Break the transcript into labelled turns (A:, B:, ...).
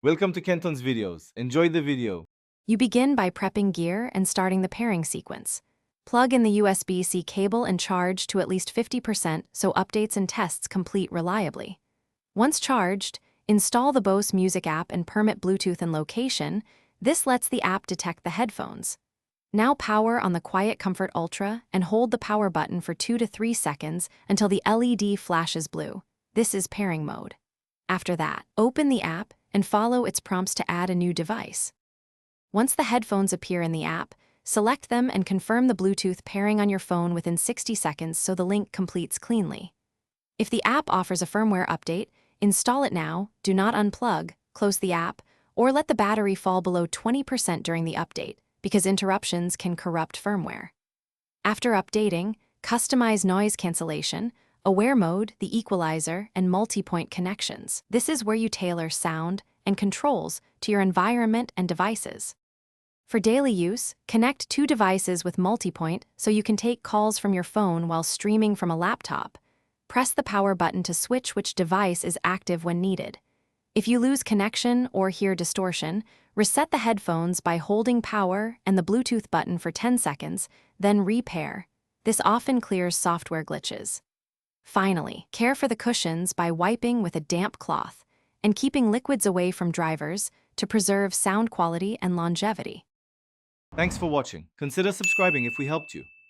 A: Welcome to Kenton's videos. Enjoy the video.
B: You begin by prepping gear and starting the pairing sequence. Plug in the USB-C cable and charge to at least 50% so updates and tests complete reliably. Once charged, install the Bose Music app and permit Bluetooth and location. This lets the app detect the headphones. Now power on the QuietComfort Ultra and hold the power button for 2 to 3 seconds until the LED flashes blue. This is pairing mode. After that, open the app and follow its prompts to add a new device. Once the headphones appear in the app, select them and confirm the Bluetooth pairing on your phone within 60 seconds so the link completes cleanly. If the app offers a firmware update, install it now, do not unplug, close the app, or let the battery fall below 20% during the update, because interruptions can corrupt firmware. After updating, customize noise cancellation, aware mode, the equalizer, and multi-point connections. This is where you tailor sound and controls to your environment and devices. For daily use, connect 2 devices with multi-point so you can take calls from your phone while streaming from a laptop. Press the power button to switch which device is active when needed. If you lose connection or hear distortion, reset the headphones by holding power and the Bluetooth button for 10 seconds, then repair. This often clears software glitches. Finally, care for the cushions by wiping with a damp cloth and keeping liquids away from drivers to preserve sound quality and longevity.
A: Thanks for watching. Consider subscribing if we helped you.